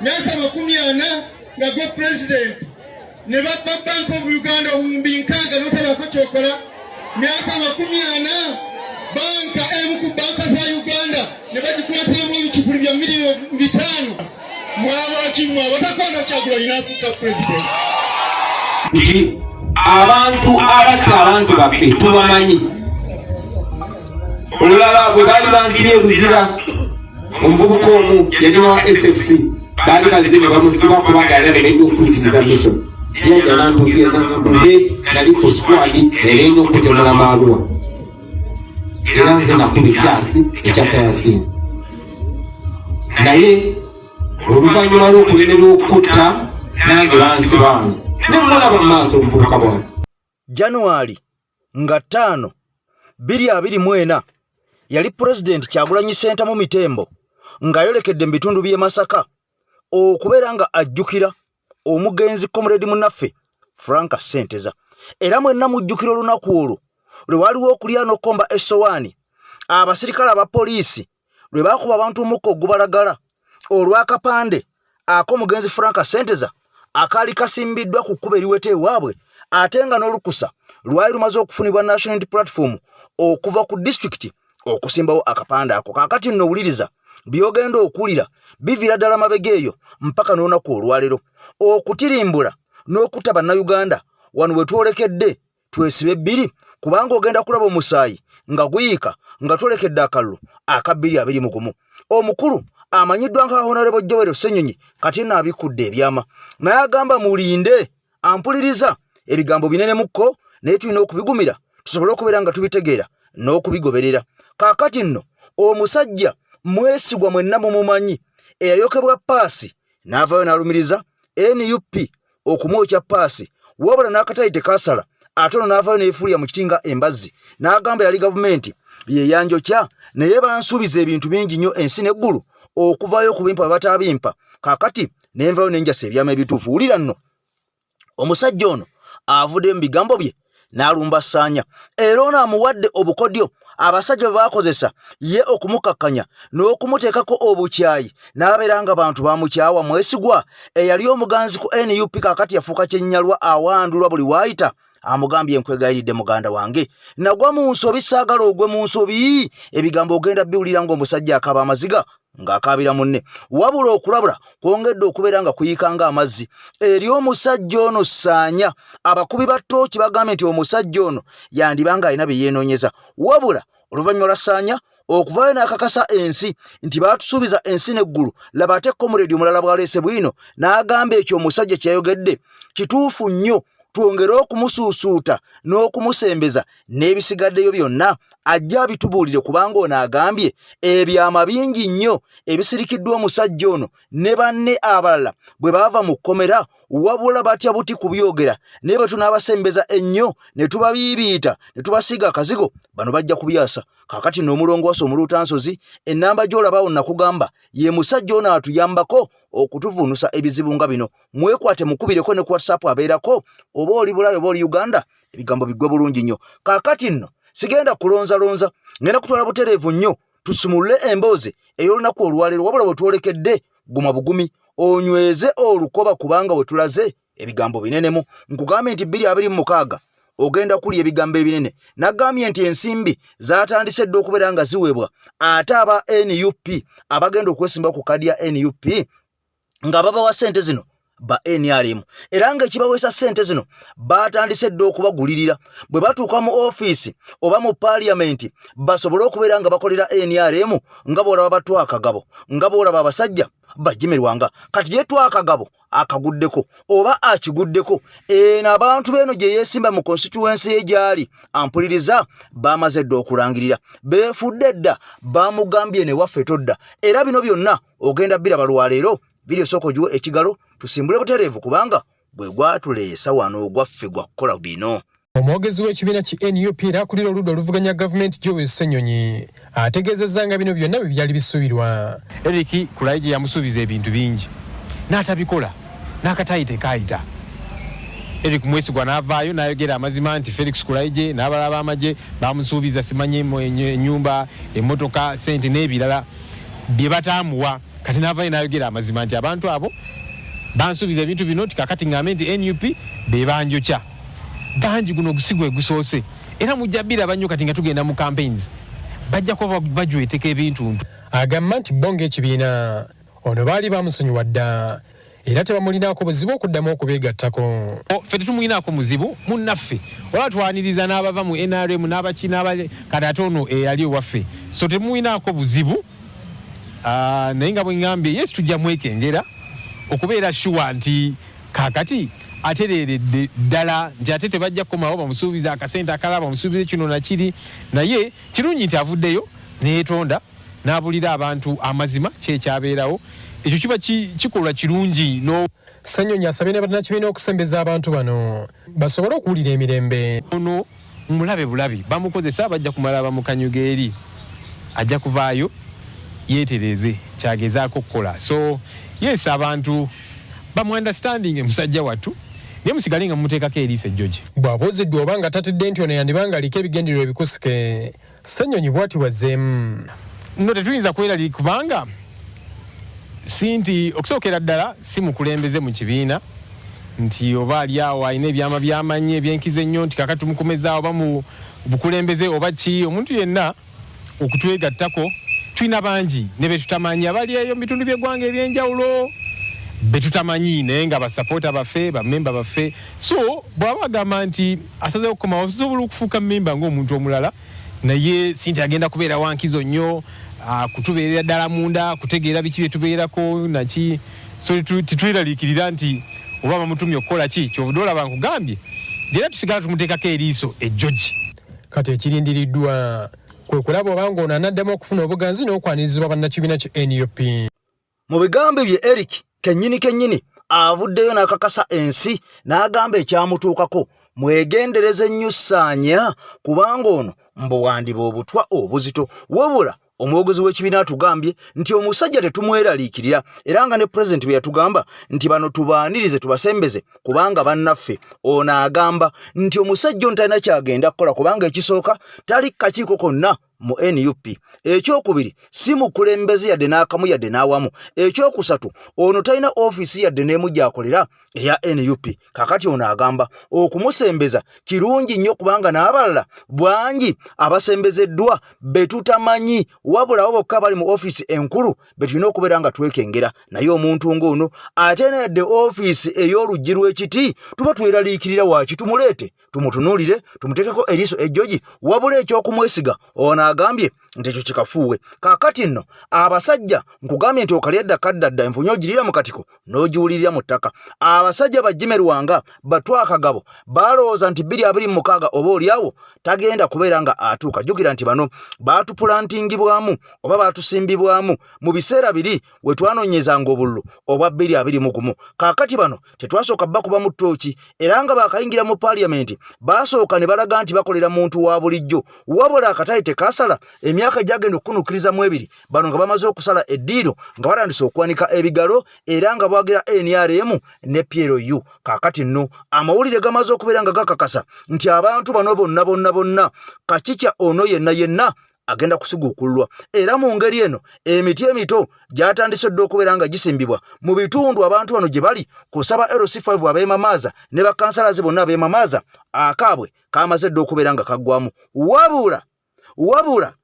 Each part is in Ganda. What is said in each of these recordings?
myaka 40 nga go president ne babba Bank of Uganda wumbi nkaaga notabako kyokola myaka 40 banka emu ku banka za Uganda ne bagikwatiramu ebicupuli bya milioni 5 mwabakimwa batakwanga Kyagulanyi inafuka president nti abantu abatta abantu baffe tubamanyi olulala bwe baali banzira ebuzira omuvubuka omu yaliwa SFC baali bazze ne bamusiba kubanga yali alemeddwa okutuukiriza mission yajja nantuukiriza nze nali ku squad erina okutemula Maaluwa era nze nakuba ekyasi ekyatayasiina naye oluvannyuma lw'okulemerera okutta nange bansibamu nemulaba mu maaso omuvubuka bwange. January nga 5 2024 yali President Kyagulanyi Center mu Mitembo ng'ayolekedde mu bitundu by'e Masaka okubeera nga ajjukira omugenzi Comrade munnaffe Frank Ssenteza era mwenna mujjukira olunaku olwo lwe waliwo okulya n'okkomba essowaani abasirikale aba poliisi lwe baakuba abantu omukka ogubalagala olw'akapande ak'omugenzi Frank Ssenteza akaali kasimbiddwa ku kkubo eriweta ewaabwe ate nga n'olukusa lwali lumaze okufunibwa National Unity Platform okuva ku district okusimbawo akapande ako. Kaakati nno wuliriza byogenda okuwulira biviira ddala mabega eyo mpaka n'olunaku olwaleero okutirimbula n'okutta bannayuganda wano we twolekedde twesibe bbiri kubanga ogenda kulaba omusaayi nga guyiika nga twolekedde akalulu aka 221 omukulu amanyiddwa nga Honorable Joel Ssenyonyi kati nno abikudde ebyama naye agamba mulinde ampuliriza ebigambo binene mukko naye tulina okubigumira tusobole okubeera nga tubitegeera n'okubigoberera. Kaakati nno omusajja mwesigwa mwenna mumumanyi eyayokebwa paasi n'avaayo n'alumiriza NUP okumwokya paasi wabula n'akatayi tekasala ate ono n'avaayo n'efuulya mu kitinga embazzi n'agamba yali gavumenti yeyanjokya naye bansuubiza ebintu bingi nnyo ensi n'eggulu okuvaayo okubimpa batabimpa. Kaakati nenvaayo nenjasa ebyama ebituufu. Wulira nno omusajja ono avudde mu bigambo bye n'alumba Ssaanya era ono amuwadde obukodyo abasajja bwe baakozesa ye okumukakkanya n'okumuteekako obukyayi n'abeera nga bantu bamukyawa mwesigwa eyali omuganzi ku NUP kaakati yafuuka kyennyalwa awandulwa buli waayita amugambye nkwegayiridde muganda wange nagwa mu nsobi saagala ogwe mu nsobi ebigambo ogenda biwulira ng'omusajja akaba amaziga ng'akaabira munne wabula okulabula kwongedde okubeera nga kuyiikanga amazzi eri omusajja ono Ssaanya. Abakubi ba ttooki bagambye nti omusajja ono yandibanga alina bye yeenoonyeza wabula oluvannyuma lwa Ssaanya okuvaayo n'akakasa ensi nti baatusuubiza ensi n'eggulu laba ate Comrade omulala bw'aleese bwino n'agamba ekyo omusajja kyayogedde kituufu nnyo twongere okumusuusuuta n'okumusembeza n'ebisigaddeyo byonna ajja abitubuulire kubanga ono agambye ebyama bingi nnyo ebisirikiddwa omusajja ono ne banne abalala bwe baava mu kkomera wabula batya buti kubyogera naye bwe tunaabasembeza ennyo ne tubabiibiita ne tubasiiga akazigo bano bajja kubyasa. Kaakati n'omulongoosa omuluutansozi ennamba gy'olabaawo nakugamba ye musajja ono atuyambako okutuvuunusa ebizibu nga bino. Mwekwate mukubireko ne ku WhatsApp abeerako oba oli Bulaaya oba oli Uganda ebigambo biggwe bulungi nnyo. Kaakati nno sigenda kulonzalonza ngenda kutwala butereevu nnyo tusumulule emboozi ey'olunaku olwaleero wabula bwe twolekedde guma bugumi onyweze olukoba kubanga we tulaze ebigambo binenemu. Nkugambye nti 2026 ogenda kulya ebigambo ebinene. Nagambye nti ensimbi zatandise dde okubeera nga ziweebwa ate aba NUP abagenda okwesimba ku kadi ya NUP nga babawa ssente zino ba NRM era nga ekibaweesa ssente zino batandise dde okubagulirira bwe batuuka mu ofiisi oba mu paaliyamenti basobole okubeera nga bakolera NRM nga bw'olaba batwa akagabo nga bw'olaba abasajja bajimirwanga kati ye twa akagabo akaguddeko oba akiguddeko n'abantu beno gye yeesimba mu constituency ye gyali ampuliriza bamaze dde okulangirira beefudde dda bamugambye ne waffe todda era bino byonna ogenda biraba lwaleero video soko juwe ekigalo tusimbule butereevu kubanga gwe gwatuleesa wano gwaffe gwa kukola bino. Omwogezi w'ekibiina ki NUP era akulira oludda oluvuganya gavumenti Joel Ssenyonyi ategeezezza nga bino byonna bwe byali bisuubirwa. Eric Kulaije yamusuubiza ebintu bingi n'atabikola n'akatayi tekaayita. Eric Mwesigwa n'avaayo n'ayogera amazima nti Felix Kulaije n'abalala b'amagye bamusuubiza simanyi ennyumba emmotoka ssente n'ebirala bye bataamuwa kati n'avaayo n'ayogera amazima nti abantu abo bansuubiza ebintu bino tikakati ngambe nti NUP be banjokya bangi guno ogusigwe gusoose era mujjabira banyo kati nga tugenda mu campaigns bajja kuba bajweteka ebintu agamba nti bonga ekibiina ono baali bamusonyiwa dda era tebamulinaako buzibu okuddamu okubeegattako ffe tetumulinaako muzibu munnaffe olaba twaniriza n'abava mu NRM n'abaki kati ate ono eyali ewaffe so temulinaako buzibu naye nga bwe ŋŋambye yes tujja mwekengera okubeera sure nti kaakati atereeredde ddala nti ate tebajja kukomawo bamusuubiza akasente akalala bamusuubize kino nakiri naye kirungi nti avuddeyo neyetonda n'abulira abantu amazima kyekyabeerawo ekyo kiba kikolwa kirungi Ssenyonyi asabye ne bannakibiina okusembeza abantu bano basobole okuwulira emirembe ono mulabe bulabi bamukozesa bajja kumala bamukanyuga eri ajja kuvaayo yeetereze kyagezaako okukola so yes abantu bamu-understanding musajja wattu naye musigale nga mumuteekako eriisa ejjogi bw'abuuziddwa oba nga tatidde nti ono yandibanga aliko ebigendererwa ebikusike Ssenyonyi bw'ati wazzeemu no tetuyinza kwerali kubanga si nti okusookera ddala si mukulembeze mu kibiina nti oba ali awo alina ebyama byamanyi ebyenkiza ennyo nti kakati tumukomezaawo oba mu bukulembeze oba ki omuntu yenna okutwegattako tulina bangi ne betutamanyi abali eyo mu bitundu by'eggwanga ebyenjawulo betutamanyi naye nga basapoota baffe bamemba baffe so bw'aba agamba nti asazeewo okukomawo osobola okufuuka memba ng'omuntu omulala naye si nti agenda kubeera wankizo nnyo kutubeerera ddala munda kutegeera biki bye tubeerako naki so tetweraliikirira nti oba bamutumye okukola ki kyovudde olaba nkugambye era tusigala tumuteekako eriiso ejjogi kati ekirindiriddwa kwe kulaba obanga ono anaddamu okufuna obuganzi n'okwanirizibwa bannakibiina ki NUP mu bigambo bye Eric kennyini avuddeyo n'akakasa ensi n'agamba ekyamutuukako mwegendereze nnyo ssaanya kubanga ono mbuwandiba obutwa obuzito wabula omwogozi w'ekibiina atugambye nti omusajja tetumweraliikirira era nga ne pulezidenti bwe yatugamba nti bano tubaanirize tubasembeze kubanga bannaffe ono agamba nti omusajja ono talina kyagenda kukola kubanga ekisooka tali kakiiko konna mu NUP ekyokubiri si mukulembeze yadde n'akamu yadde n'awamu ekyokusatu ono talina ofiisi yadde n'emu gy'akolera eya NUP kakati ono agamba okumusembeza kirungi nnyo kubanga n'abalala bwangi abasembezeddwa betutamanyi wabula abo bokka bali mu ofiisi enkulu betulina okubeera nga twekengera naye omuntu ng'ono ate na yadde ofiisi ey'oluggi lw'ekiti tuba tweraliikirira waaki tumuleete tumutunuulire tumuteekeko eriiso ejjogi wabula ekyokumwesiga ono agambye nti ekyo kikafuuwe kaakati nno abasajja nkugambye nti okalya ddakadda enfunye ogirira mu katiko n'ogiwulirira mu ttaka abasajja bajjimerwanga batwa akagabo balowooza nti 2026 oba oliawo tagenda kubeera nga atuuka jjukira nti bano baatupulantingibwamu oba baatusimbibwamu mu biseera biri we twanoonyezanga obululu obwa 2021 kaakati bano tetwasooka bakuba mu ttooki era nga baakayingira mu paaliyamenti baasooka ne balaga nti bakolera muntu wa bulijjo wabula akatale tekasala emyaka gyagenda okukunukirizamu ebiri bano nga bamaze okusala eddiiro nga batandise okwanika ebigalo era nga bwagira NRM ne PLU kaakati nno amawulire gamaze okubeera nga gakakasa nti abantu bano bonna kakikya ono yenna agenda kusiguukulwa era mu ngeri eno emiti emito gyatandise dde okubeera nga gisimbibwa mu bitundu abantu bano gye bali kusaba LC5 abeemamaaza ne bakansalazi bonna abeemamaaza akaabwe kamaze dde okubeera nga kaggwamu wabula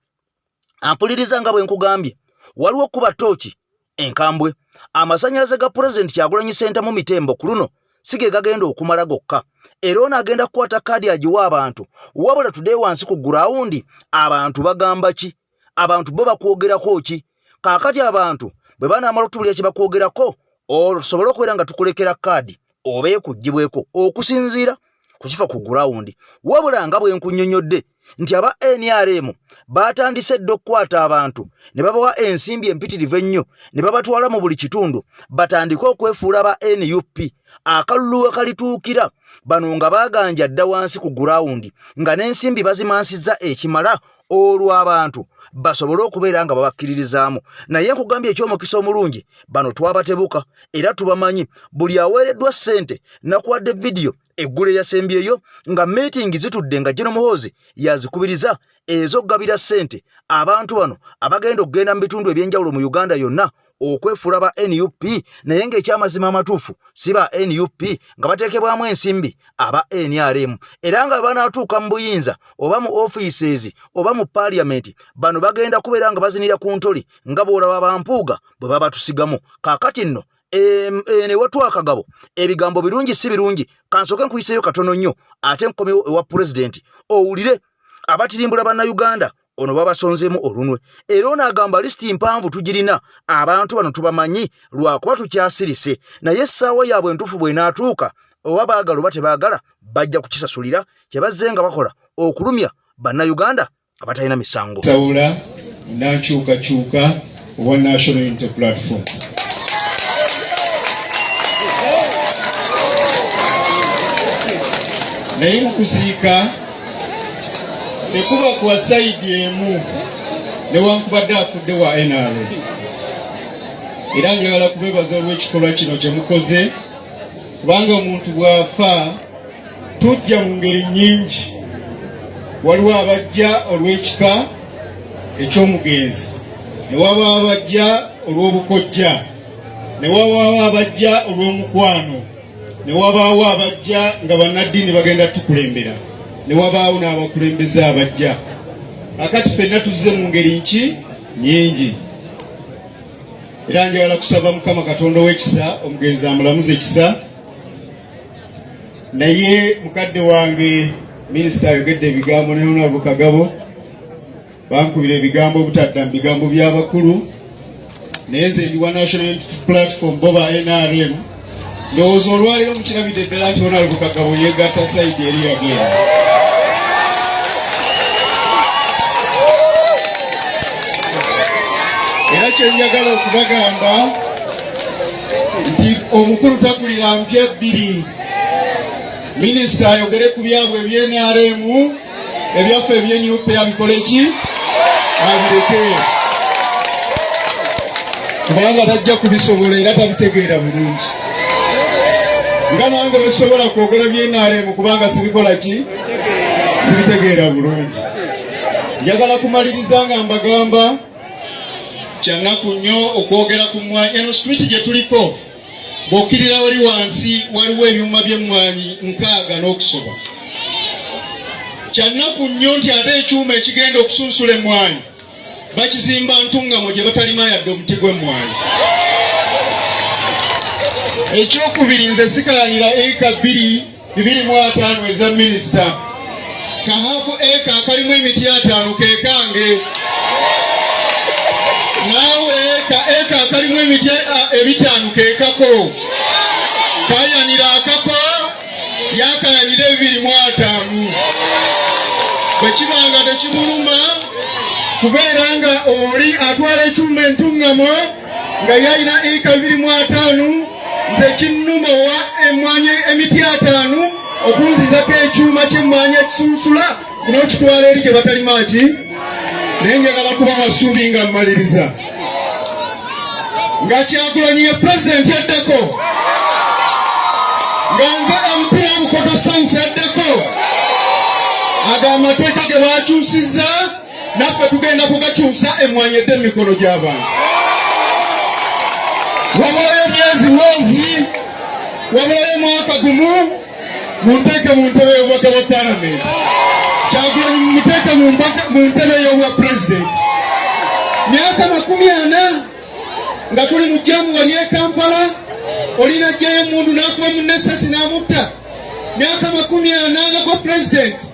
ampuliriza nga bwe nkugambye waliwo okuba ttooki enkambwe amasannyalaze ga pulezidenti Kyagulanyi Ssentamu mu Mitembo ku luno sige gagenda okumala gokka era ono agenda kukwata kaadi agiwa abantu wabula tudde wansi ku gurawundi abantu bagamba ki abantu bo bakwogerako ki kaakati abantu bwe banaamala okutubulira kye bakwogerako osobola okubeera nga tukulekera kaadi oba ekuggyibweko okusinziira ku kifa ku gurawundi wabula nga bwe nkunnyonnyodde nti aba NRM batandise dde okukwata abantu ne babawa ensimbi empitirivu ennyo ne babatwala mu buli kitundu batandike okwefuula ba NUP akalulu akalituukira bano nga baaganja dda wansi ku gurawundi nga n'ensimbi bazimansizza ekimala olw'abantu basobole okubeera nga babakkiririzaamu naye nkugambye eky'omukisa omulungi bano twabatebuka era tubamanyi buli aweereddwa ssente nakuwadde vidiyo eggulu eyasembyeyo nga meetingi zitudde nga General Muhoozi yazikubiriza ez'okugabira ssente abantu bano abagenda okugenda mu bitundu ebyenjawulo mu Uganda yonna okwefuula ba NUP naye ng'ekyamazima amatuufu si ba NUP nga bateekebwamu ensimbi aba NRM era nga banaatuuka mu buyinza oba mu offices oba mu parliament bano bagenda kubeera nga bazinira ku ntoli nga bw'olaba bampuuga bwe baba tusigamu kaakati nno ne watwakagabo ebigambo birungi si birungi kansoke nkuyiseeyo katono nnyo ate nkomewo ewa pulezidenti owulire abatirimbula bannayuganda ono babasonzeemu olunwe era onaagamba lisiti mpanvu tugirina abantu bano tubamanyi lwakuba tukyasirise naye essaawa yaabwe entuufu bw'enaatuuka oba baagala oba tebaagala bajja kukisasulira kye bazze nga bakola okulumya bannayuganda abatalina misango sawula nakyukakyuka owa National Unity Platform naye mu kusiika tekuba kwa saidi emu newankubadde afudde wa NRM era njagala kubebaza olw'ekikolwa kino kye mukoze kubanga omuntu bw'afa tujja mu ngeri nnyingi waliwo abajja olw'ekika eky'omugenzi ne wabaawo abajja olw'obukojja ne wabaawo abajja olw'omukwano ne wabaawo abajja nga bannaddiini bagenda tukulembera ne wabaawo n'abakulembeze abajja akati ffenna tuzze mu ngeri nki nnyingi era njagala kusaba Mukama Katonda w'ekisa omugenzi amulamuze ekisa naye mukadde wange minisita ayogedde ebigambo ne Honorable Kagabo bankubira ebigambo obutadda mu bigambo by'abakulu naye nze ndi wa National Unity Platform bo ba NRM ndowooza olwaleero mukirabidde ddala nti Honorable Kagabo yeegatta sayidi eri yagenda era kyenjagala okubagamba nti omukulu takulira mpya bbiri minisita ayogere ku byabwe eby'NRM ebyaffe eby'NUP abikole ki abireke kubanga tajja kubisobola era tabitegeera bulungi nga nange besobola kwogera by'NRM kubanga sibikola ki sibitegeera bulungi njagala kumaliriza nga mbagamba kyannaku nnyo okwogera ku mmwanyi eno street gye tuliko bw'okkirira wali wansi waliwo ebyuma by'emmwanyi 6 n'okusoba kyannaku nnyo nti ate ekyuma ekigenda okusunsula emmwanyi bakizimba ntungamo gye batalima yadde omuti gw'emmwanyi ekyokubiri nze sikalanira eka 2.25 eza minisita kahafu eka akalimu emiti 5 kekange naawe eka akalimu emiti 5 kekako kayanira akako yakayanira 2.5 bwekibanga tekibuluma kubeera nga oli atwala ekyuma entungamo nga yayina eka 2.5 nze kinnuma wa emmwanyi emiti 5 okunzizako ekyuma ky'emmwanyi ekisunsula n'okitwala eri gye batalima ki naye njagala kuba masuubi nga mmaliriza nga Kyagulanyi ye pulezidenti yaddako nga nze MP Bukoto South yaddako aga amateeka ge baakyusizza naffe tugenda kugakyusa emmwanyi edde mu mikono gy'abantu wabaayo mwezi wabaayo mwaka gumu munteeke mu ntebe y'obubaka bwa palamenti Kyagulanyi mumuteeke mu ntebe y'obwa pulezidenti myaka 40 nga tuli mu jjamu wali e Kampala olina jjayo emundu n'akuba mu nesasi n'amutta myaka 40 nga kwa pulezidenti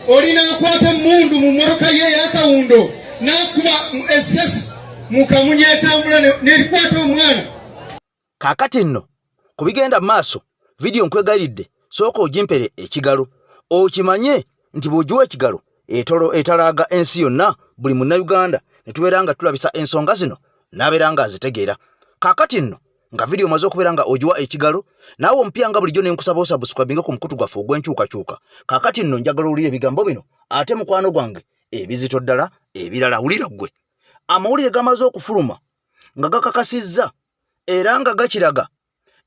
olina akwata emundu mu mmotoka ye ey'akawundo n'akuba esasi mu kamunye etambula n'erikwata omwana kaakati nno ku bigenda maaso vidiyo nkwegayiridde sooka ogimpere ekigalo okimanye nti bw'ogiwa ekigalo etalaaga ensi yonna buli munnayuganda ne tubeera nga tulabisa ensonga zino n'abeera nga azitegeera kaakati nno nga vidiyo omaze okubeera nga ogiwa ekigalo naawe omupya nga bulijjo ne nkusaba osubscribinge ku mukutu gwaffe ogw'enkyukakyuka kaakati nno njagala owulire ebigambo bino ate mukwano gwange ebizito ddala ebirala wulira ggwe amawulire gamaze okufuluma nga gakakasizza era nga gakiraga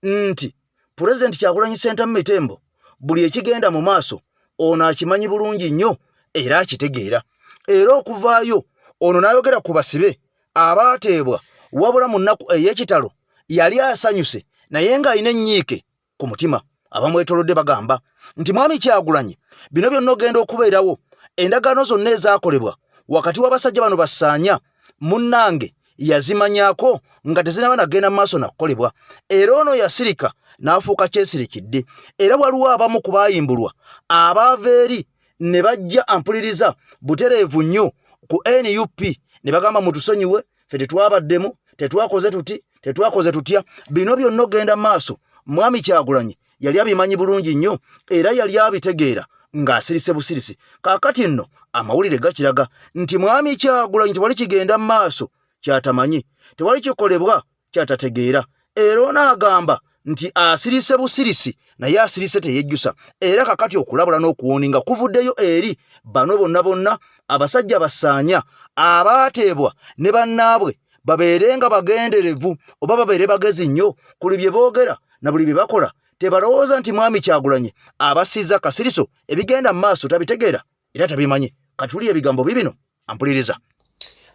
nti pulezidenti Kyagulanyi Ssentamu Mitembo buli ekigenda mu maaso ono akimanyi bulungi nnyo era akitegeera era okuvaayo ono n'ayogera ku basibe abaateebwa wabula mu nnaku ey'ekitalo yali asanyuse naye ng'alina ennyiike ku mutima. Abamwetolodde bagamba nti Mwami Kyagulanyi bino byonna ogenda okubeerawo endagaano zonna ezaakolebwa wakati w'abasajja bano Bassaanya munnange yazimanyako nga tezinaba nagenda mu maaso nakukolebwa, era ono yasirika n'afuuka kyesirikidde, era waliwo abamu ku baayimbulwa abaava eri ne bajja ampuliriza butereevu nnyo ku NUP ne bagamba mutusonyiwe ffe tetwabaddemu tetwakoze tutya. Bino byonna ogenda maaso Mwami Kyagulanyi yali abimanyi bulungi nnyo era yali abitegeera ng'asirise busirisi. Kaakati nno amawulire gakiraga nti Mwami Kyagulanyi tewali kigenda maaso kyatamanyi, tewali kikolebwa kyatategeera, era onaagamba nti asirise busirisi naye asirise teyejjusa. Era kakati okulabula n'okuwoninga kuvuddeyo eri bano bonna abasajja Bassaanya abaateebwa ne bannaabwe babeerenga bagenderevu oba babeere bagezi nnyo ku bye boogera na buli bye bakola. Tebalowooza nti Mwami Kyagulanyi abasiza kasiriso ebigenda mu maaso tabitegeera era tabimanyi. Katuli ebigambo bibino ampuliriza.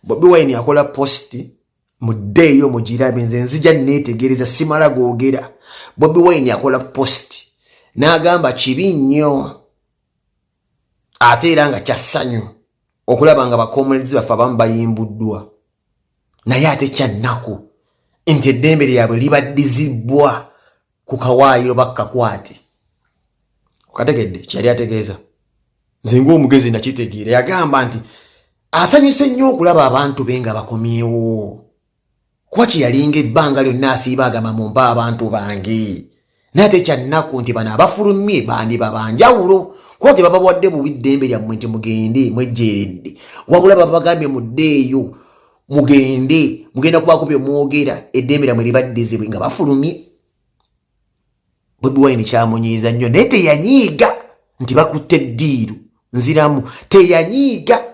Bobi Wine yakola posti muddeeyo mugirabe nze nzija neetegereza simala googera. Bobi Wine yakola posti n'agamba kibi nnyo ate era nga kyassanyu okulaba nga bakomerezi baffe abamu bayimbuddwa, naye ate kyannaku nti eddembe lyabwe libaddizibwa ku kawaayiro bakkakwate. Okategedde kyali ategeeza nze ng'omugezi nakitegeera. Yagamba nti asanyuse nnyo okulaba abantu be nga bakomyewo, kuba kyeyalinga ebbanga lyonna asiiba agamba mumpa abantu bange, naye ate kyannaku nti bano abafulumye bandi babanjawulo kuba tebabawadde bubi ddembe lyammwe nti mugende mwejjeeredde, wabula babagambye muddeeyo mugenda kubaako bye mwogera eddembe lyammwe libaddizibwe nga bafulumye. Bobi Wine kyamunyiiza nnyo naye teyanyiiga nti bakutte eddiiru, nziramu teyanyiiga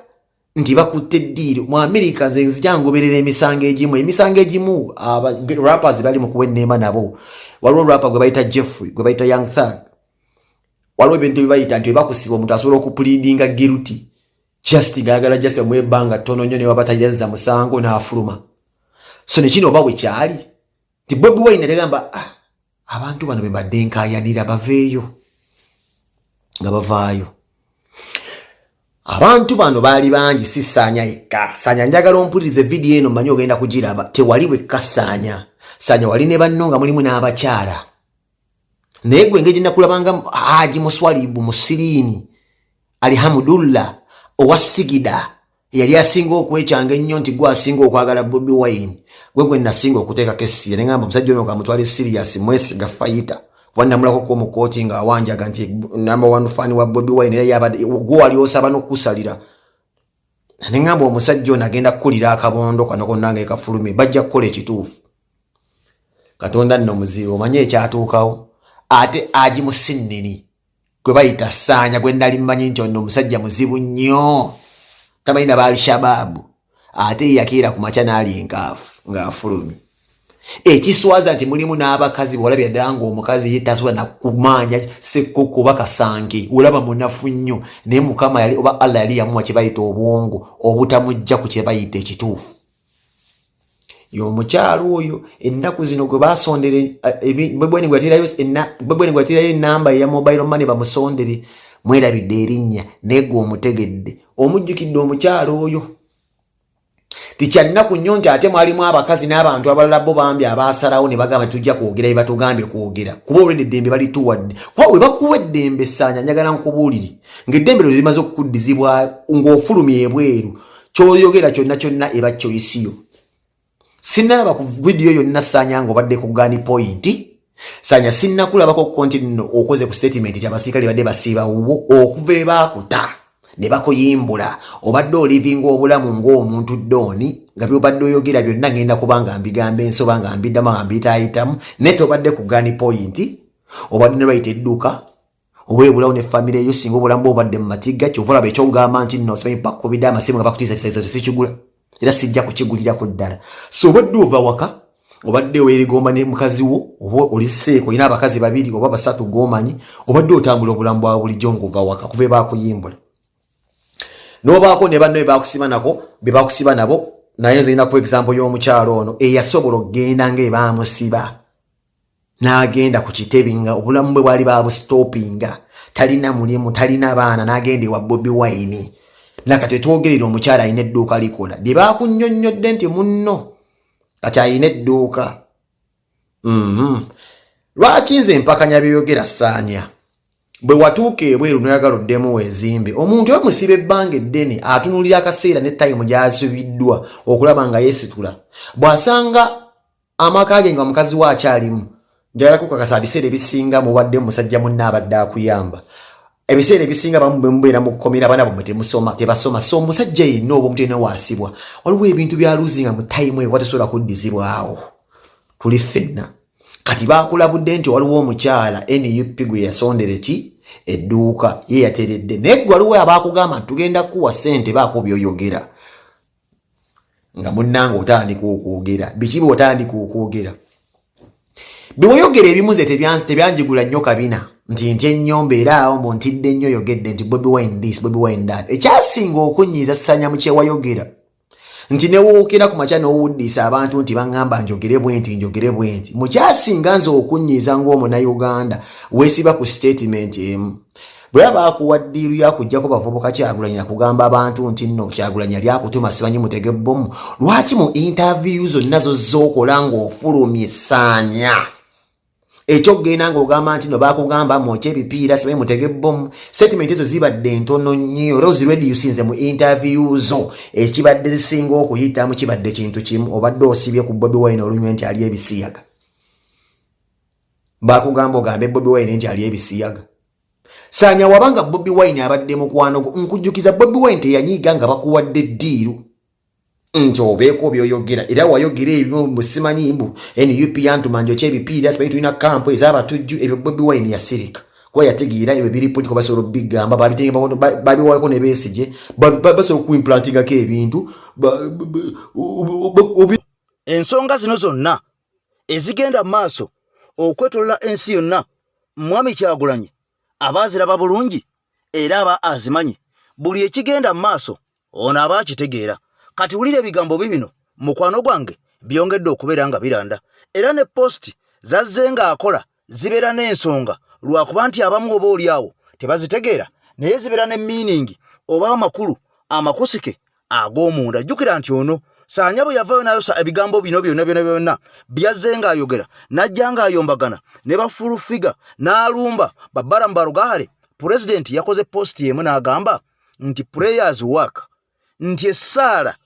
nti bakutte eddiiru. Mu Amerika nze nzijangoberera emisango egimu rappers bali mu kuwa enneema nabo. Waliwo rapper gwe bayita Jeffrey, gwe bayita Young Thug, waliwo ebintu bye bayita nti bakusiba omuntu asobola okupulidinga guilty just ngayagala just mu ebbanga ttono nnyo ne wabatayazza musango n'afuluma. So ne kino oba bwe kyali nti Bobi Wine tegamba abantu bano be mbadde nkaayanira baveeyo nga bavaayo. Abantu bano baali bangi si Ssaanya yekka. Ssaanya njagala ompulirize video eno mmanyi ogenda kugiraba. Tewali wekka Ssaanya wali ne banno nga mulimu n'abakyala. Naye gwe engeri nakulabanga Haji Muswalibu Musiriini Alhamdulillah owa Sigida yali asinga okwekyanga ennyo nti gwe asinga okwagala Bobi Wine. Gwe nasinga okuteekako essira ne ngamba omusajja ono kamutwale serious mwesiga fayita. Wannamulako ko mu kooti nga awanjaga nti number 1 fan wa Bobi Wine era yabadde gwe wali osaba n'okusalira. Ne ngamba omusajja ono agenda kukulira akabondo kano konna ng'ekafulumye bajja kukola ekituufu. Katonda nno muzibu omanye ekyatuukawo. Ate Haji Musiriini gwe bayita Ssaanya gwe nali mmanyi nti ono omusajja muzibu nnyo tamanyi na Al-Shabaab, ate yakeera ku makya n'ali enkaafu ng'afulumye. Ekiswaza nti mulimu n'abakazi bw'olabya ddala ng'omukazi ye tasobola na kumanya ssekoko bakasange olaba munafu nnyo naye Mukama yali oba Allah yali yamuwa kye bayita obwongo obutamujja ku kye bayita ekituufu. Y'omukyalo oyo ennaku zino gwe baasondere Bobi Wine gwatirayo ennamba eya mobile money bamusondere mwerabidde erinnya naye gwe omutegedde omujjukidde omukyalo oyo. Tikyalinaku nnyo nti ate mwalimu abakazi n'abantu abalala bo bambi abaasalawo ne bagamba tujja kwogera bye batugambye kwogera kuba olwedde eddembe balituwadde. Kuba we bakuwa eddembe Ssaanya njagala nkubuulire ng'eddembe lyo zimaze okukuddizibwa ng'ofulumye ebweru ky'oyogera kyonna eba kyoyisiyo. Sinnalaba ku video yonna Ssaanya ng'obadde ku Gun Point. Ssaanya sinnakulabako konti nno okoze ku statement ky'abasirikale badde basiiba okuva ebaakuta ne bakuyimbula obadde olivinga obulamu ng'omuntu Doni nga byobadde oyogera byonna ngenda kubanga mbigamba ensoba nga mbiddamu nga mbitaayitamu naye tobadde ku Gun Point obadde ne bayita edduuka oba ebulawo ne famire eyo singa obulamu obadde mu matigga kyova olaba ekyogamba nti nno simanyi bakubidde amasimu nga bakutiisatiisa sikigula era sijja kukigulirako ddala. So obadde ova waka obadde weerigomba ne mukazi wo oba oliseeko olina abakazi babiri oba basatu g'omanyi obadde otambula obulamu bwa bulijjo ng'ova waka kuva ebaakuyimbula. N'obaako ne banno be bakusiba nabo naye nze ku example y'omukyalo ono eyasobola okugenda ng'ebaamusiba n'agenda ku kitebi nga obulamu bwe bwali babustopinga, talina mulimu, talina baana, n'agenda ewa Bobi Wine. Nakati twogerera omukyala alina edduuka likola bye baakunnyonnyodde nti munno kati alina edduuka. Lwaki nze mpakanya byeyogera Ssaanya? Bwe watuuka ebweru n'oyagala oddemu weezimbe, omuntu omusiba ebbanga eddene atunulira akaseera ne tayimu gy'asubiddwa okulaba nga yeesitula. Bw'asanga amaka ge nga mukazi we akyalimu, njagala kukakasa ebiseera ebisinga mubadde musajja munne abadde akuyamba. Ebiseera ebisinga bamu bwe mubeera mu kkomera abaana bammwe tebasoma. So omusajja yenna oba omuntu yenna waasibwa, waliwo ebintu bya luzinga mu tayimu eyo watasobola kuddizibwawo. Tuli ffenna. Kati baakulabudde nti waliwo omukyala NUP gwe yasondere ki edduuka ye yateredde. Naye gwe waliwo abaakugamba nti tugenda kuwa ssente baako by'oyogera. Nga munnange otandika okwogera. Biki bw'otandika okwogera? Bw'oyogera ebimu ze tebyanjigula nnyo kabina. Nti ennyomba era awo mbu ntidde nnyo yogedde nti Bobi Wine this, Bobi Wine that. Ekyasinga okunyiiza Ssaanya mu kyewayogera. Nti ne wookera ku makya n'owuddisa abantu nti baŋŋamba njogere bwe nti. Mu kyasinga nze okunyiiza ng'Omunnayuganda weesiba ku statement emu. Bwe baakuwa ddiiru yakuggyako bavubuka Kyagulanyi nakugamba abantu nti nno Kyagulanyi yali akutuma simanyi mutege bbomu. Lwaki mu interview zonna z'okola ng'ofulumye Ssaanya? Ekyo genda ng'ogamba nti no baakugamba mwoke ebipiira simanyi mutege bbomu. Statement ezo zibadde ntono nnyo. Rose Radio sinze mu interview zo ekibadde zisinga okuyitamu kibadde kintu kimu, obadde osibye ku Bobi Wine olunywe nti ali ebisiyaga. Baakugamba ogambe Bobi Wine nti ali ebisiyaga. Ssaanya wabanga Bobi Wine abadde mukwano nkujjukiza Bobi Wine teyanyiiga nga bakuwadde ddiiru. Nti obeeko by'oyogera era wayogera ebyo musimanyi mbu NUP yantuma njoke ebipiira simanyi tulina kampu ez'abatujju ebyo Bobi Wine yasirika. Kuba yategeera ebyo biripoti ko basobola obbigamba babiwako ne Besigye basobola okuimplantingako ebintu. Ensonga zino zonna ezigenda maaso okwetolola ensi yonna, Mwami Kyagulanyi abaaziraba bulungi era aba azimanyi. Buli ekigenda maaso ono aba akitegeera. Kati wulira ebigambo bibino mukwano gwange byongedde okubeera nga biranda. Era ne posti zazze nga akola zibeera n'ensonga lwakuba nti abamu oba oliawo tebazitegeera naye zibeera ne meaning oba amakulu amakusike ag'omunda. Jjukira nti ono Ssaanya bwe yavaayo n'ayosa ebigambo bino byonna byazze nga ayogera n'ajja nga ayombagana ne bafulufiga n'alumba Barbara Barugale. Pulezidenti yakoze posti emu n'agamba nti prayers work, nti essaala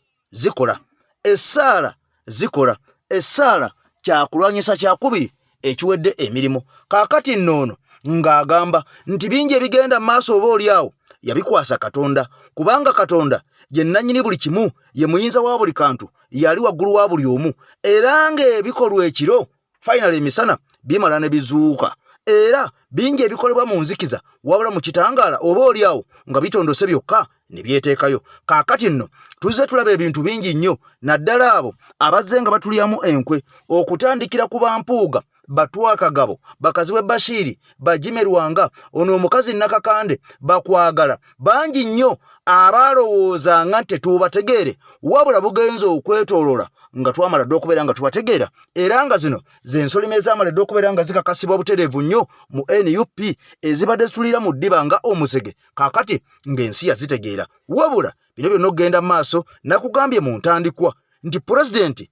essaala kyakulwanyisa kyakubiri ekiwedde emirimu. Kaakati nnono ng'agamba nti bingi ebigenda maaso oba oliawo yabikwasa Katonda, kubanga Katonda ye nannyini buli kimu, ye muyinza wa buli kantu, yali waggulu wa buli omu, era ng'ebikolwa ekiro finally emisana bimala ne bizuuka. Era bingi ebikolebwa mu nzikiza wabula mu kitangaala oba oliawo nga bitondose byokka ne byeteekayo. Kaakati nno tuzze tulaba ebintu bingi nnyo, naddala abo abazze nga batulyamu enkwe, okutandikira ku Bampuuga, Batwakagabo, bakazi we Bashiri, Bajime Lwanga, ono omukazi Nakakande, Bakwagala, bangi nnyo abalowooza nga tetubategeere wabula bugenzo okwetoolola nga twamala dde okubeera nga tubategeera, era nga zino z'ensolime ez'amala dde okubeera nga zikakasibwa butereevu nnyo mu NUP ezibadde zitulira mu ddiba nga omusege, kaakati ng'ensi yazitegeera. Wabula bino byonna okugenda mu maaso nakugambye mu ntandikwa nti pulezidenti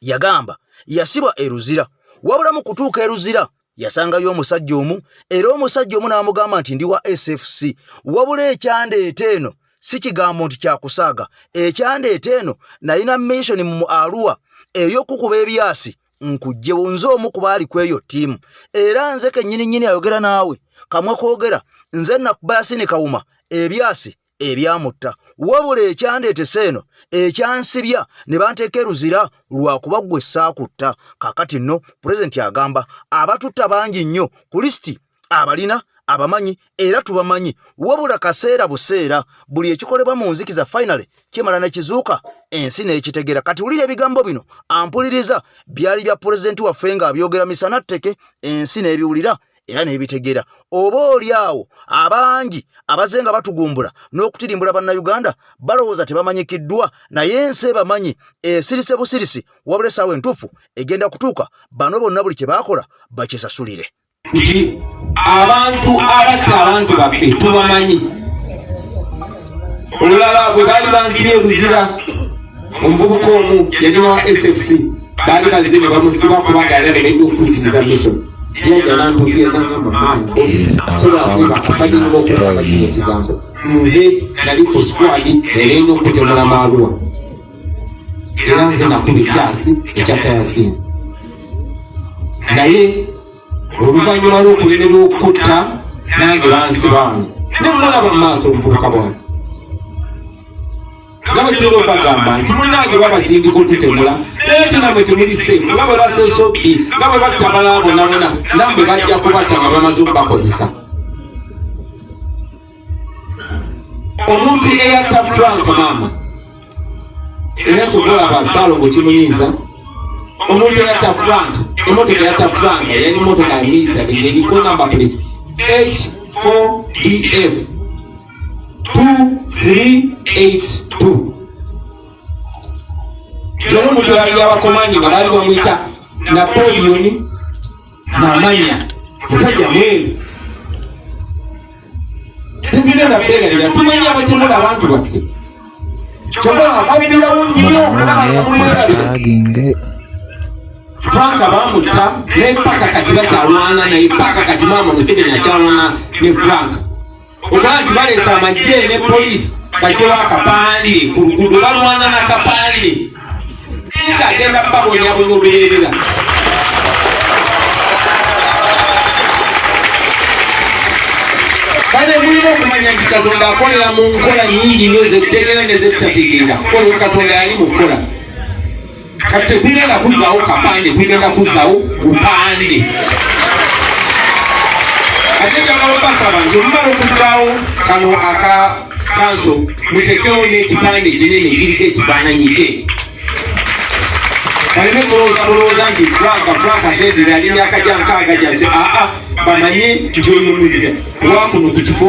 yagamba yasibwa eruzira, wabula mu kutuuka eruzira yasangayo omusajja omu, era omusajja omu n'amugamba nti ndi wa SFC. Wabula ekyandeeta eno si kigambo nti kyakusaaga, ekyandeeta eno nalina mention mu Arua ey'okukuba ebyasi nkujje nze omu ku baali kweyo ttiimu, era nze kennyini ayogera naawe kamwe koogera nze nakuba Yasini Kawuma ebyasi ebyamutta. Wabula ekyandeeta seeno ekyansibya ne banteeka eruzira lwakuba ggwe saakutta. Kaakati nno pulezidenti agamba abatutta bangi nnyo ku lisiti abalina abamanyi era tubamanyi, wabula kaseera buseera buli ekikolebwa mu nzikiza finally kimala ne kizuuka ensi n'ekitegeera. Kati wulira ebigambo bino ampuliriza byali bya pulezidenti waffe nga abyogera misana tteke, ensi n'ebiwulira era n'ebitegeera oba oli awo abangi abazenga batugumbula n'okutirimbula bannayuganda balowooza tebamanyikiddwa naye ensi ebamanyi esirise busirisi wabula essaawa entuufu egenda kutuuka bano bonna buli kye baakola bakisasulire nti abantu abatta abantu baffe tubamanyi olulala bwe baali banzibye eruzira omuvubuka omu yali wa SFC baali bazze ne bamusiba kubanga yali alemeddwa okutuukiriza mission yajja n'antuukira n'agamba maani sobaakakadinga okulaba kino ekigambo nze nali ku squadi erina okutemula maaluwa era nze nakuba ekyasi ekyatayasiina naye oluvannyuma lw'okulemerera okutta nange bansibaamu ne mulaba mu maaso omuvubuka bwange nga bwe tulaba bagamba nti munnange babasindika otutemula naye tinamwe temuliseemu nga bwe basesobbi nga bwe battamala bonabona nambe bajja kubatta nga bamaze okubakozesa omuntu eyatta Frank maama era kyogolaba Saalongo kimuyinza omuntu eyatta Frank emotoka eyatta Frank yali motoka ya military eriko namba plate H4DF 2382 Jolo omuntu yali abakomanyi nga baali bamuyita Napoleon Namanya musajja mweru tugenda beerera tumanya abatemula abantu baffe kyokka babirawo nnyo Frank bamutta n'empaka kati bakyalwana naye paka kati maama Museveni akyalwana ne Frank oba nti baleeta amagye ne poliisi bajjewo akapande ku luguudo balwana n'akapande ng'agenda babonyabonya obuleerera kale mulina okumanya nti Katonda akolera mu nkola nnyingi nnyo zetutegeera ne zetutategeera olwo Katonda yali mu kukola kati tetugenda kuzzaawo kapande tugenda kuzzaawo bupande ate njagala basaba nti omumala okuzzaawo kano aka kanso mutekewo n'ekipande kinene kiriko ekifaananyi kye baleme kulowooza nti Frank asenzera ali myaka gya nkaaga gyate bamanye nti oyo muzira olwakuno ku kifo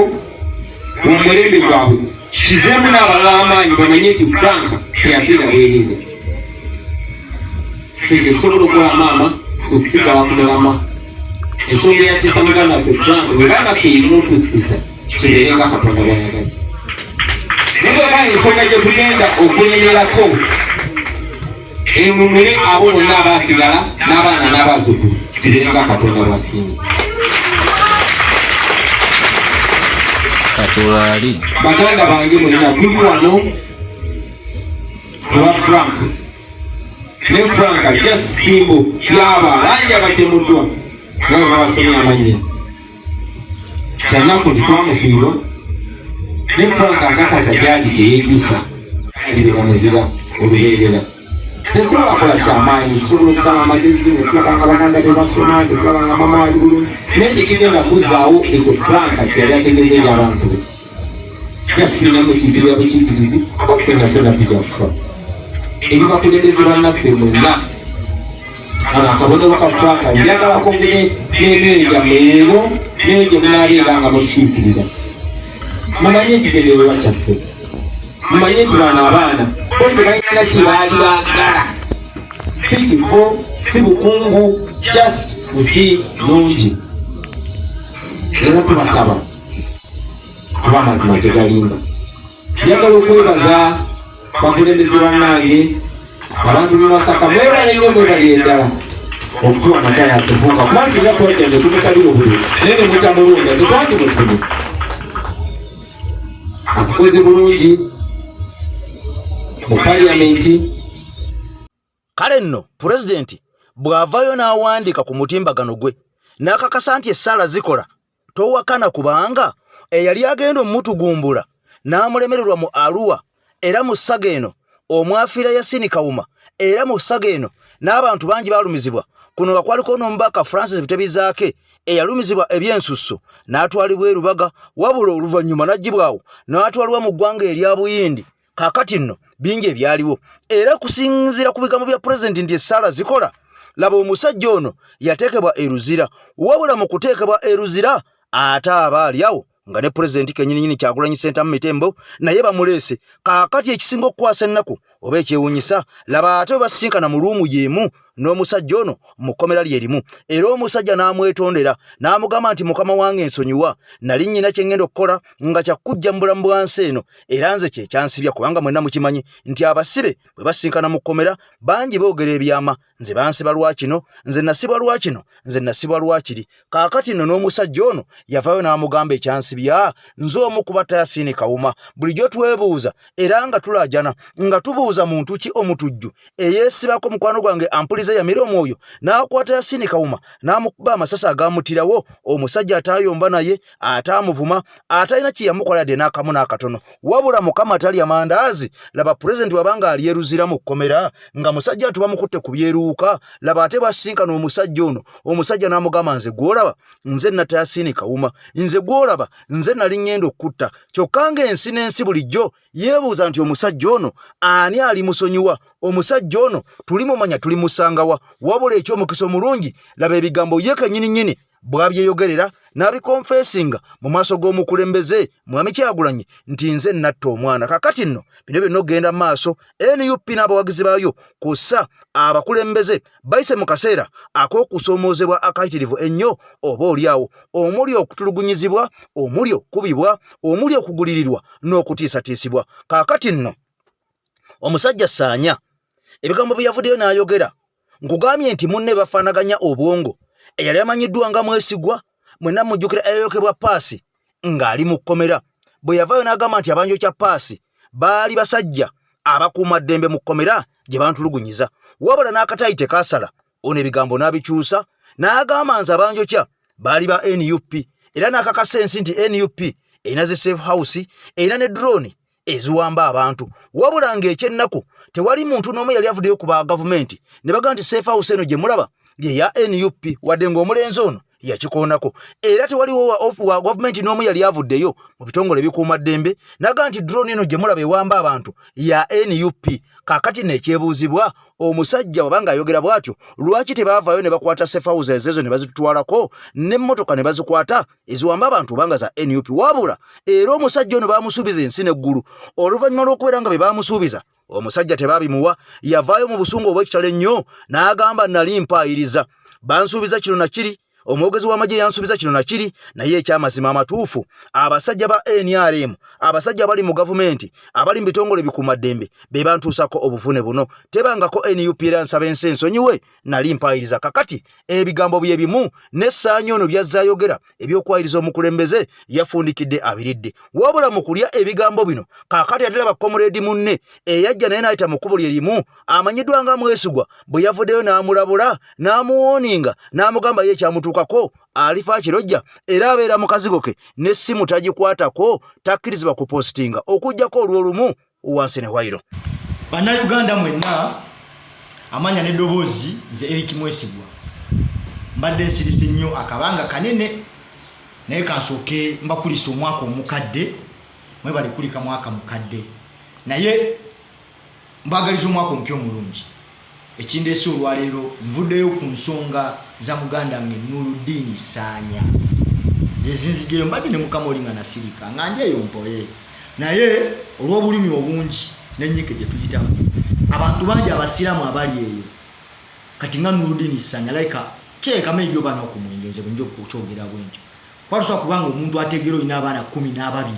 omulembe gwabwe kizeemu n'abalala amaanyi bamanye nti Frank teyafiira bwereere ekisobola okukola maama okusigala kumulama ensonga eyakisa muganda waffe Frank bwe banaffe erimu okusikisa kibeerenga Katonda bw'ayagadde naye bweba ensonga gye tugenda okulemerako emumule abo bonna abaasigala n'abaana n'abazzukulu kibeerenga Katonda bw'asiimye baganda bange mwenna tuli wano olwa Frank ne Frank ajja simbo y'abo abangi abatemuddwa nga bwe babasomye amannya kyanaku nti twamufiirwa ne Frank akakasa gyali teyeejusa alibera muzira olubeerera tesobola kola kyamaanyi tusobola okusaba amagezi netulabanga baganda bebasoma netulabanga mamaali bulungi naye tekigenda kuzzaawo ekyo Frank kyeyali ategeeza eri abantu be jafiinamu ekimpirira bukimpirizi abaffenna ffenna tujja kufa eri bakulembeze bannaffe mwenna kano akabonero ka Frank njagala kwongere n'emyenda meero n'egyo munaabeeranga mukimpirira mumanye ekigendererwa kyaffe mumanye nti bano abaana bonge balina kye baali baagala si kifo si bukungu just bufi nungi era tubasaba kuba amazima tegalimba njagala okwebaza bakulembeze bannange abantu bemasaka mwebale nnyo mwebali eddala okutuwa amata yatefuuka kubanti nga twajjanje tumusalira obululu naye ne mutamulunda tetwandi mutumu atukoze bulungi mu paliyamenti kale nno pulezidenti bw'avaayo n'awandiika ku mutimbagano gwe n'akakasa nti essaala zikola towakana kubanga eyali agenda omutugumbula n'amulemererwa mu Arua era mu ssaga eno omwafiira Yasini Kawuma era mu ssaga eno n'abantu bangi baalumizibwa kuno nga kwaliko n'omubaka Francis Butebizaake eyalumizibwa ebyensusso n'atwalibwa erubaga wabula oluvannyuma n'aggyibwawo n'atwalibwa mu ggwanga erya Buyindi kaakati nno bingi ebyaliwo era kusinziira ku bigambo bya pulezidenti nti essaala zikola laba omusajja ono yateekebwa eruzira wabula mu kuteekebwa eruzira ate abaali awo nga ne pulezidenti kennyini Kyagulanyi Ssentamu Mitembo naye bamuleese kaakati ekisinga okukwasa ennaku oba ekyewuunyisa laba ate basinkana mu luumu y'emu n'omusajja ono mu kkomera lyerimu era omusajja n'amwetondera n'amugamba nti mukama wange ensonyiwa nali nnyina kye ngenda okukola nga kyakujja mu bulamu bwansi eno era nze kye kyansibya kubanga mwenna mukimanyi nti abasibe bwe basinkana mu kkomera bangi boogera ebyama nze bansiba lwa kino nze nasibwa lwa kino nze nasibwa lwa kiri kaakati nno n'omusajja ono yavaayo n'amugamba ekyansibya nze omu ku Yasin Kawuma bulijjo twebuuza era nga tulaajana nga tubuuza muntu ki omutujju eyeesibako mukwano gwange ampuliza yamira omwoyo n'akwata Yasin Kawuma n'amukuba amasasi agaamutirawo omusajja ataayomba naye ataamuvuma atalina kye yamukola yadde n'akamu n'akatono wabula mukama talya mandaazi laba pulezidenti wabanga aliyeruzira mu kkomera nga musajja atuba mukutte ku byeruuka laba ate basinkana omusajja ono omusajja n'amugamba nze gwolaba nze nata Yasin Kawuma nze gwolaba nze nali ngenda okutta kyokka ng'ensi n'ensi bulijjo yeebuuza nti omusajja ono ani ali musonyiwa omusajja ono tulimumanya tulimusangawa wabula eky'omukisa omulungi laba ebigambo ye kennyini bw'abyeyogerera n'abikonfesinga mu maaso g'omukulembeze mwami Kyagulanyi nti nze natta omwana kakati nno bino byonna ogenda maaso NUP n'abawagizi baayo kussa abakulembeze bayise mu kaseera ak'okusoomoozebwa akayitirivu ennyo oba oliawo omuli okutulugunyizibwa omuli okukubibwa omuli okugulirirwa n'okutiisatiisibwa kakati nno omusajja Saanya ebigambo bye yavuddeyo n'ayogera nkugambye nti munne bafaanaganya obwongo eyali amanyiddwa nga mwesigwa mwenna mujjukira eyayokebwa Paasi ng'ali mu kkomera bwe yavaayo n'agamba nti abanjo kya Paasi baali basajja abakuuma ddembe mu kkomera gye bantulugunyiza wabula n'akatayi tekaasala ono ebigambo n'abikyusa n'agamba nze abanjo kya baali ba NUP era n'akakasa ensi nti NUP erina zi safe house erina ne drone eziwamba abantu wabula ng'ekyennaku tewali muntu n'omu yali avuddeyo ku ba gavumenti ne bagamba nti safe house eno gye mulaba ye ya NUP wadde ng'omulenzi ono yakikoonako era tewaliwo wa gavumenti n'omu yali avuddeyo mu bitongole bikuuma ddembe naga nti drone eno gye mulaba ewamba abantu ya NUP kaakati n'ekyebuuzibwa omusajja wabanga ayogera bw'atyo lwaki tebaavaayo ne bakwata safe houses ezo ne bazitwalako n'emmotoka ne bazikwata eziwamba abantu banga za NUP wabula era omusajja ono baamusuubiza ensi n'eggulu oluvannyuma lw'okubeera nga be baamusuubiza omusajja tebaabimuwa yavaayo mu busungu obw'ekitalo ennyo n'agamba nali mpaayiriza bansuubiza kino na kiri omwogezi w'amagye yansuubiza kino na kiri naye ekyamazima amatuufu abasajja ba NRM abasajja abali mu gavumenti abali mu bitongole bikuumaddembe be bantuusako obuvune buno tebangako NUP era nsaba ensi ensonyiwe nali mpaayiriza kakati ebigambo bye bimu ne Saanya ono byazzayogera ebyokwayiriza omukulembeze yafundikidde abiridde wabula mu kulya ebigambo bino kakati ate laba comrade munne eyajja naye n'ayita mu kkubo lye limu amanyiddwa nga mwesigwa bwe yavuddeyo n'amulabula n'amuwooninga n'amugamba ye kyamutuukako alifa kirojja era abeera mu kazigo ke n'essimu tagikwatako takkirizibwa kupostinga okujjako olw'olumu wansi ne wairo bannayuganda mwenna amanya n'eddoboozi nze Eric Mwesigwa mbadde nsirise nnyo akabanga kanene naye kansooke mbakulisa omwaka omukadde mwe bali kulika mwaka mukadde naye mbagaliza omwaka omupya omulungi ekindeese olwaleero nvuddeyo ku nsonga za muganda wange Nuruddin Saanya zezinzigeyo mbadde ne mukama olinga nasirika nga njeyo mpoye naye olw'obulumi obungi n'ennyike gye tuyitamu abantu bangi abasiraamu abali eyo kati nga Nuruddin Saanya like kyekama ebyo bana okumwengeze bwe njo kukyogera bwentyo kwalusobola kubanga omuntu ategeera olina abaana 12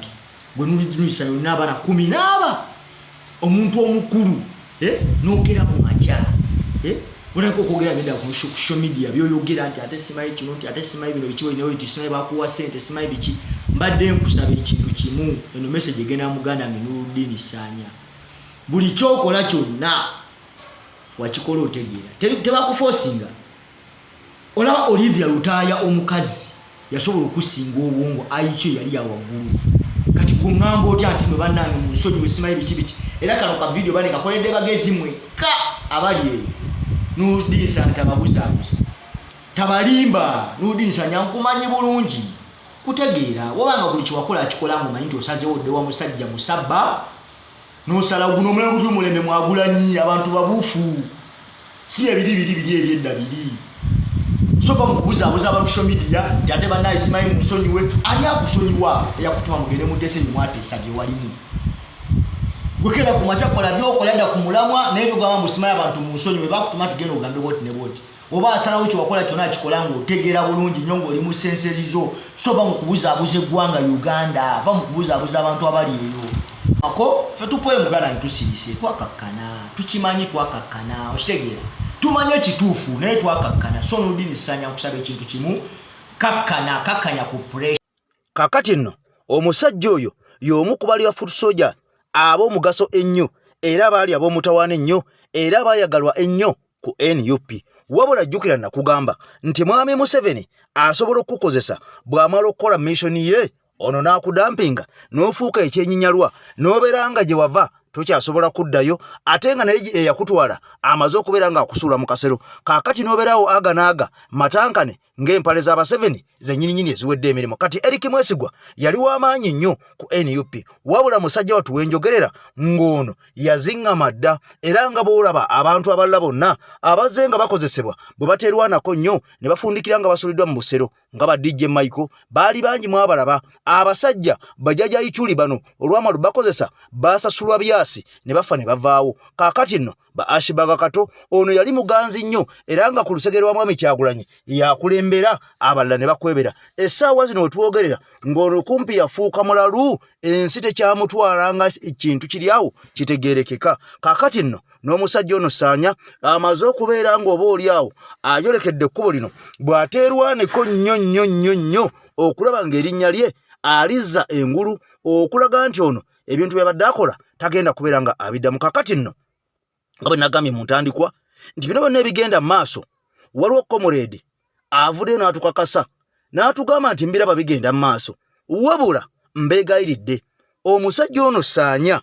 gwe Nuruddin Saanya olina abaana 14 omuntu omukulu n'ogera ku makya Unako kogera benda ku social media byoyogera nti ate simayi kino nti ate simayi bino bikiwe ne witi simayi bakuwa sente simayi biki mbadde nkusaba ekintu kimu eno message egenda muganda Nuruddin Saanya buli kyokola kyonna wakikola otegeera tebakuforcinga olaba Olivia Lutaya omukazi yasobola okusinga obwongo ayicho yali yawaggulu kati ku ngambo oti ati no bannange mu nsonyi wesimayi biki era kano ka video bane kakoledde bagezi mwe ka abali eyo Nuruddin Saanya tababuzabuza tabalimba Nuruddin Saanya nkumanyi bulungi kutegeera wabanga buli kiwakola akikola mu manyi osazewo dde wa musajja musabba n'osala guno omulala gutyo mulembe mwagulanyi abantu babufu si biri ebyedda biri soba mukubuzaabuza aba social media nti ate bannaye Ismail musonyiwe ani akusonyiwa eyakutuma mugende mutese bimwateesa bye walimu gwekera ku machakola byokola dda ku mulamwa naye bigamba musimaye abantu mu nsonyiwe bakutuma tugenda ogambe boti ne boti oba asalawo kye wakola kyonna kikola ng'otegeera bulungi nnyo ng'oli mu senserizo soba mukubuzaabuza eggwanga Uganda va mukubuzaabuza abantu abali eyo ako ffe tupoye muganda nitusirise twakakkana tukimanyi twakakkana okitegeera tumanye ekituufu naye twakakkana so n'odinisanya kusaba ekintu kimu kakkanya ku pressure. Kakati nno omusajja oyo y'omu ku bali ba foot soldier ab'omugaso ennyo era baali ab'omutawaana ennyo era baayagalwa ennyo ku NUP. Wabula jjukira nakugamba nti mwami Museveni asobola okukozesa bw'amala okukola missoni ye ono n'akudampinga n'ofuuka ekyenyinyalwa n'obeera gye wava tokyasobola kuddayo ate nga naye eyakutwala amaze okubeera ng'akusuula mu kasero kaakati n'obeerawo aga n'aga matankane ng'empale z'aba7 zennyininyini eziwedde emirimu. Kati Eric Mwesigwa yali w'amaanyi nnyo ku NUP wabula musajja watu wenjogerera ng'ono yaziŋŋama dda era nga bw'olaba abantu abalala bonna abazze nga bakozesebwa bwe bateerwanako nnyo ne bafundikira nga basuliddwa mu busero nga ba DJ Michael baali bangi mu abalaba abasajja bajaja ichuli bano olw'amalu bakozesa basasulwa byasi ne bafa ne bavaawo. Kaakati nno ba Ashibaga Kato ono yali muganzi nnyo era nga ku lusegere wa Mwami Kyagulanyi yakulembera abalala ne bakwebera. Essaawa zino wetwogerera ng'ono kumpi yafuuka mulalu ensi tekyamutwala nga ekintu kiri awo kitegeerekeka. Kaakati nno n'omusajja ono Saanya amaze okubeera ng'oba oli awo ayolekedde ekkubo lino bw'ateerwaneko nnyo okulaba ng'erinnya lye alizza engulu okulaga nti ono ebintu byabadde akola tagenda kubeera nga abiddamu. Kaakati nno nga bwe nagambye mu ntandikwa nti bino byonna ebigenda mu maaso waliwo comrade avuddeyo n'atukakasa n'atugamba nti mbiraba bigenda mu maaso wabula mbeegayiridde omusajja ono Saanya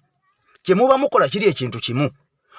kye muba mukola kiri ekintu kimu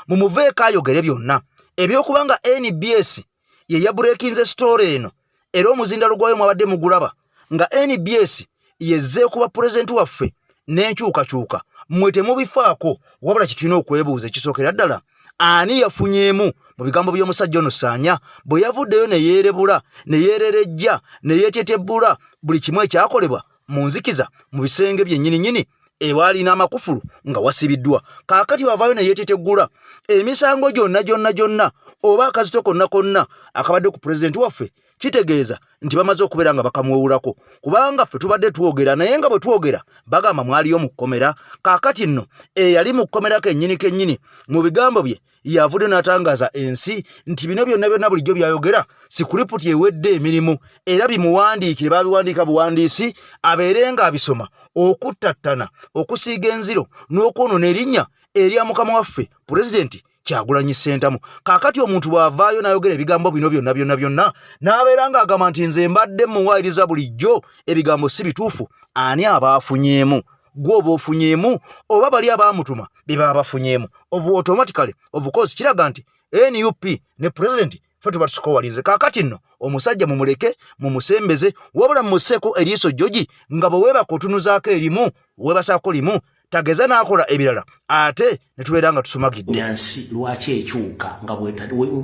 mumuveeko ayogere byonna ebyokuba nga NBS ye yabureekinze story eno era omuzindalo gwayo mwabadde mugulaba nga NBS yezze kuba pulezidenti waffe n'enkyukakyuka mmwe temubifaako wabula kitulina okwebuuza ekisookera ddala ani yafunyeemu mu bigambo by'omusajja ono Saanya bwe yavuddeyo ne yeerebula ne yeererejja ne yeetetebbula buli kimu ekyakolebwa mu nzikiza mu bisenge byennyininyini ewaali n'amakufulu nga wasibiddwa. Kaakati wavaayo ne yeeteteggula emisango gyonna oba akazito konna akabadde ku pulezidenti waffe kitegeeza nti bamaze okubeera nga bakamuwewulako kubanga ffe tubadde twogera naye nga bwe twogera bagamba mwaliyo mu kkomera. Kaakati nno eyali mu kkomera kennyini mu bigambo bye yavudde n'atangaza ensi nti bino byonna bulijjo byayogera si kuriputi ewedde emirimu era bimuwandiikire babiwandiika buwandiisi abeere nga abisoma okuttattana okusiiga enziro n'okwonona erinnya erya mukama waffe pulezidenti Kyagulanyi Ssentamu. Kaakati omuntu bw'avaayo n'ayogera ebigambo bino byonna n'abeera ng'agamba nti nze mbadde muwaayiriza bulijjo ebigambo si bituufu ani aba afunyeemu gwe oba ofunyeemu oba bali abaamutuma be baba bafunyeemu automatically of course kiraga nti NUP ne pulezidenti ffe tuba tusikowalinze. Kaakati nno omusajja mumuleke mumusembeze wabula mumusseeko eriiso jjogi nga bwe weebaka otunuzaako erimu weebasaako limu tageza n'akola ebirala ate ne tubeera nga tusumagidde. Nyansi lwaki ekyuka nga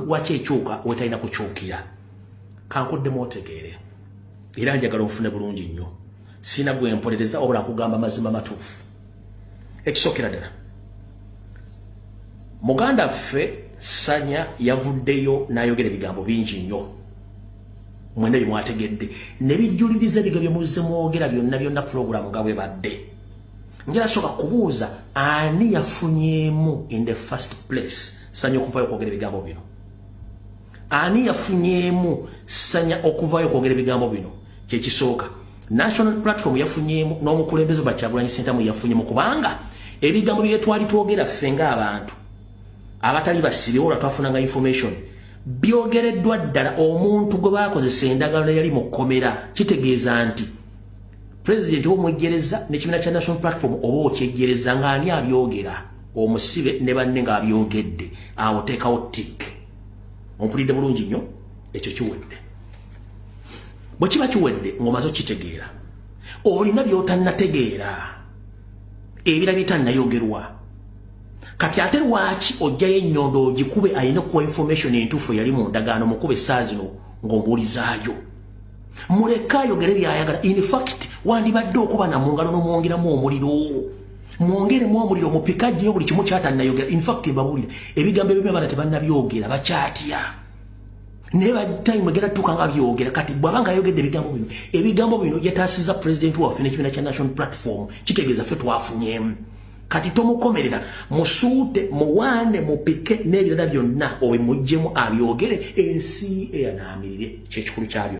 lwaki ekyuka wetalina kukyukira kankuddemu otegeere era njagala ofune bulungi nnyo sina gwe mpolereza wabula kugamba mazima matuufu. Ekisookera ddala muganda ffe Saanya yavuddeyo n'ayogera ebigambo bingi nnyo mwene bye mwategedde ne bijjuliriza ebigambo bye muzze mwogera byonna pulogulaamu nga bwe badde. Njala soka kubuuza ani yafunyeemu in the first place Saanya okuvaayo okwogera ebigambo bino? Ani yafunyeemu Saanya okuvaayo okwogera ebigambo bino? Kyekisooka National Platform yafunyeemu n'omukulembeze ba Kyagulanyi Ssentamu yafunyeemu kubanga ebigambo bye twali twogera ffe ng'abantu abatali basibe wala twafunanga information byogereddwa ddala omuntu gwe baakozesa endagalo yali mu kkomera kitegeeza nti President w'omwejjereza n'ekibiina kya National Platform oba okyejjereza ng'ani abyogera omusibe ne banne ng'abyogedde awo teekawo tik. Ompulidde bulungi nnyo ekyo kiwedde. Bwe kiba kiwedde ng'omaze okitegeera olina by'otannategeera ebira bitannayogerwa kati ate lwaki ojjayo ennyondo ogikube alina kuwa information entuufu yali mu ndagaano mukube saazi no ng'obuulizaayo muleka ayogere byayagala. In fact wandibadde okuba na mu ngalo n'omwongeramu omuliro mwongeremu omuliro mupikajjeyo buli kimu kyatannayogera. In fact mbabuulira ebigambo ebyo byabana tebannabyogera bakyatya naye batime egera tuuka nga byogera. kati bw'abanga ayogedde ebigambo bino yataasiza president waffe n'ekibiina kya national platform kitegeeza ffe twafunyemu. kati tomukomerera musuute muwaane mupike n'ebirala byonna owe muggyemu abyogere ensi eyanaamirire kyekikulu kyabyo.